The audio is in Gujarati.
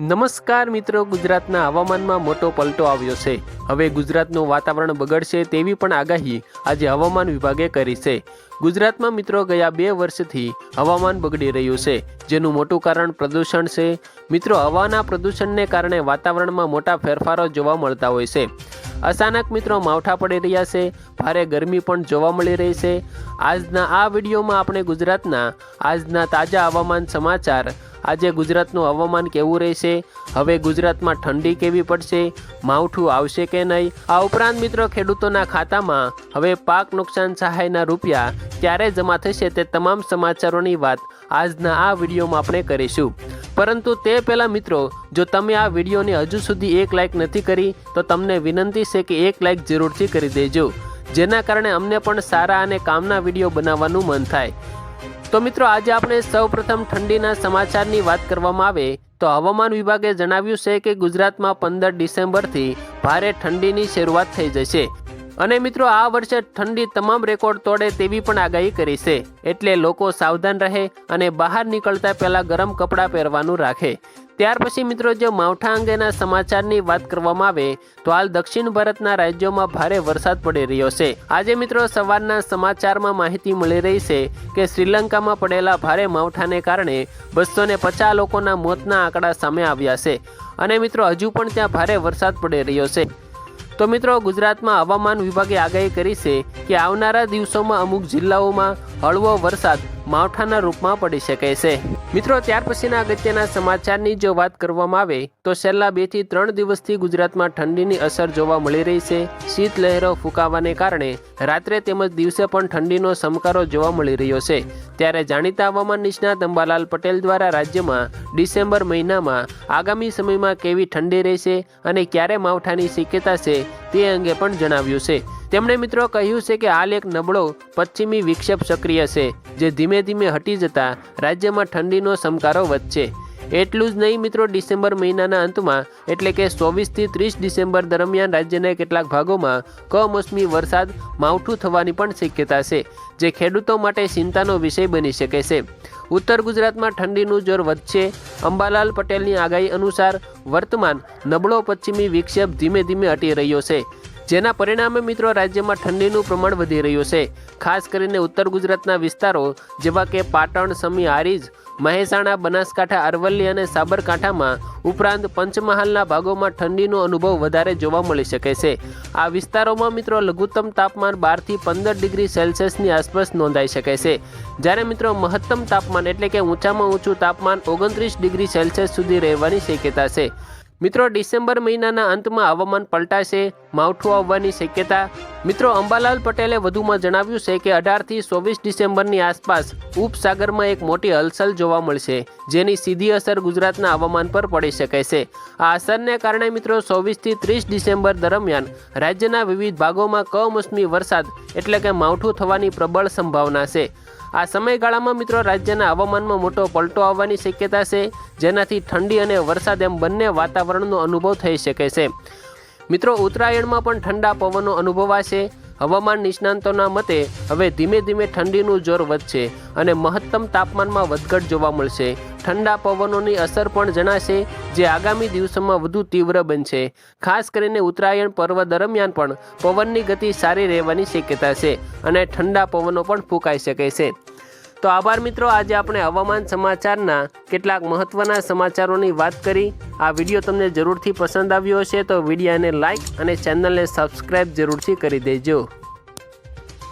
નમસ્કાર મિત્રો, ગુજરાતના હવામાનમાં મોટો પલટો આવ્યો છે। હવે ગુજરાતનું વાતાવરણ બગડશે તેવી પણ આગાહી આજે હવામાન વિભાગે કરી છે। ગુજરાતમાં મિત્રો ગયા 2 વર્ષથી હવામાન બગડી રહ્યું છે, જેનું મોટું કારણ પ્રદૂષણ છે। મિત્રો, હવાના પ્રદૂષણને કારણે વાતાવરણમાં મોટા ફેરફારો જોવા મળતા હોય છે। અચાનક મિત્રો માવઠા પડી રહ્યા છે, ભારે ગરમી પણ જોવા મળી રહી છે। આજના આ વિડીયોમાં આપણે ગુજરાતના આજના તાજા હવામાન સમાચાર, આજે ગુજરાતનું હવામાન કેવું રહેશે, હવે ગુજરાતમાં ઠંડી કેવી પડશે, માવઠું આવશે કે નહીં, આ ઉપરાંત મિત્રો ખેડૂતોના ખાતામાં હવે પાક નુકસાન સહાયના રૂપિયા ક્યારે જમા થશે તે તમામ સમાચારોની વાત આજના આ વિડીયોમાં આપણે કરીશું। પરંતુ તે પહેલાં મિત્રો, જો તમે આ વિડીયોને હજુ સુધી 1 લાઇક નથી કરી તો તમને વિનંતી છે કે 1 લાઇક જરૂરથી કરી દેજો, જેના કારણે અમને પણ સારા અને કામના વિડીયો બનાવવાનું મન થાય। તો મિત્રો, આજે આપણે સૌપ્રથમ ઠંડીના સમાચારની વાત કરવામાં આવે તો હવામાન વિભાગે જણાવ્યું છે કે ગુજરાતમાં 15 ડિસેમ્બરથી ભારે ઠંડીની શરૂઆત થઈ જશે અને મિત્રો આ વર્ષે ઠંડી તમામ રેકોર્ડ તોડે તેવી પણ આગાહી કરી છે। એટલે લોકો સાવધાન રહે અને બહાર નીકળતા પહેલા ગરમ કપડાં પહેરવાનું રાખે। ત્યાર પછી મિત્રો, જો માવઠા અંગેના સમાચારની વાત કરવામાં આવે તો હાલ દક્ષિણ ભારતના રાજ્યોમાં ભારે વરસાદ પડી રહ્યો છે। આજે મિત્રો સવારના સમાચારમાં માહિતી મળી રહી છે કે શ્રીલંકામાં પડેલા ભારે માવઠાને કારણે 250 લોકોના મોતના આંકડા સામે આવ્યા છે અને મિત્રો હજુ પણ ત્યાં ભારે વરસાદ પડી રહ્યો છે। તો મિત્રો, ગુજરાતમાં હવામાન વિભાગે આગાહી કરી છે કે આવનારા દિવસોમાં અમુક જિલ્લાઓમાં હળવો વરસાદ માવઠાના રૂપમાં પડી શકે છે। મિત્રો, ત્યાર પછીના અગત્યના સમાચારની જો વાત કરવામાં આવે તો છેલ્લા 2 થી 3 દિવસથી ગુજરાતમાં ઠંડીની અસર જોવા મળી રહી છે। શીત લહેરો ફૂંકાવાને કારણે રાત્રે તેમજ દિવસે પણ ઠંડીનો સમકારો જોવા મળી રહ્યો છે। ત્યારે જાણીતા હવામાન નિષ્ણાત અંબાલાલ પટેલ દ્વારા રાજ્યમાં ડિસેમ્બર મહિનામાં આગામી સમયમાં કેવી ઠંડી રહેશે અને ક્યારે માવઠાની શક્યતા છે તે અંગે પણ જણાવ્યું છે। તેમણે મિત્રો કહ્યું છે કે હાલ એક નબળો પશ્ચિમી વિક્ષેપ સક્રિય છે, જે ધીમે ધીમે હટી જતા રાજ્યમાં ઠંડીનો સમકારો વધશે। એટલું જ નહીં મિત્રો, ડિસેમ્બર મહિનાના અંતમાં એટલે કે 24 થી 30 ડિસેમ્બર દરમિયાન રાજ્યના કેટલાક ભાગોમાં કમોસમી વરસાદ માવઠું થવાની પણ શક્યતા છે, જે ખેડૂતો માટે ચિંતાનો વિષય બની શકે છે। ઉત્તર ગુજરાતમાં ઠંડીનું જોર વધશે। અંબાલાલ પટેલની આગાહી અનુસાર વર્તમાન નબળો પશ્ચિમી વિક્ષેપ ધીમે ધીમે હટી રહ્યો છે, જેના પરિણામે મિત્રો રાજ્યમાં ઠંડીનું પ્રમાણ વધી રહ્યું છે। ખાસ કરીને ઉત્તર ગુજરાતના વિસ્તારો જેવા કે પાટણ, સમી, હારીજ, મહેસાણા, બનાસકાંઠા, અરવલ્લી અને સાબરકાંઠામાં ઉપરાંત પંચમહાલના ભાગોમાં ઠંડીનો અનુભવ વધારે જોવા મળી શકે છે। આ વિસ્તારોમાં મિત્રો લઘુત્તમ તાપમાન 12 થી 15 ડિગ્રી સેલ્સિયસની આસપાસ નોંધાઈ શકે છે, જ્યારે મિત્રો મહત્તમ તાપમાન એટલે કે ઊંચામાં ઊંચું તાપમાન 29 ડિગ્રી સેલ્સિયસ સુધી રહેવાની શક્યતા છે। મિત્રો, ડિસેમ્બર મહિનાના અંતમાં હવામાન પલટાશે, માવઠું આવવાની શક્યતા। મિત્રો, અંબાલાલ પટેલે વધુમાં જણાવ્યું છે કે 18 થી 24 ડિસેમ્બરની આસપાસ ઉપસાગરમાં એક મોટી હલચલ જોવા મળશે, જેની સીધી અસર ગુજરાતના હવામાન પર પડી શકે છે। આ અસરને કારણે મિત્રો 24 થી 30 ડિસેમ્બર દરમિયાન રાજ્યના વિવિધ ભાગોમાં કમોસમી વરસાદ એટલે કે માવઠું થવાની પ્રબળ સંભાવના છે। આ સમયગાળામાં મિત્રો રાજ્યના હવામાનમાં મોટો પલટો આવવાની શક્યતા છે, જેનાથી ઠંડી અને વરસાદ એમ બંને વાતાવરણનો અનુભવ થઈ શકે છે। મિત્રો, ઉત્તરાયણમાં પણ ઠંડા પવનો અનુભવાશે। હવામાન નિષ્ણાંતોના મતે હવે ધીમે ધીમે ઠંડીનું જોર વધશે અને મહત્તમ તાપમાનમાં વધઘટ જોવા મળશે। ઠંડા પવનોની અસર પણ જણાશે, જે આગામી દિવસોમાં વધુ તીવ્ર બનશે। ખાસ કરીને ઉત્તરાયણ પર્વ દરમિયાન પણ પવનની ગતિ સારી રહેવાની શક્યતા છે અને ઠંડા પવનો પણ ફૂંકાઈ શકે છે। તો આભાર મિત્રો, આજે આપણે હવામાન સમાચારના કેટલાક મહત્વના સમાચારોની વાત કરી। આ વિડીયો તમને જરૂરથી પસંદ આવ્યો હશે તો વિડીયોને લાઇક અને ચેનલને સબસ્ક્રાઈબ જરૂરથી કરી દેજો।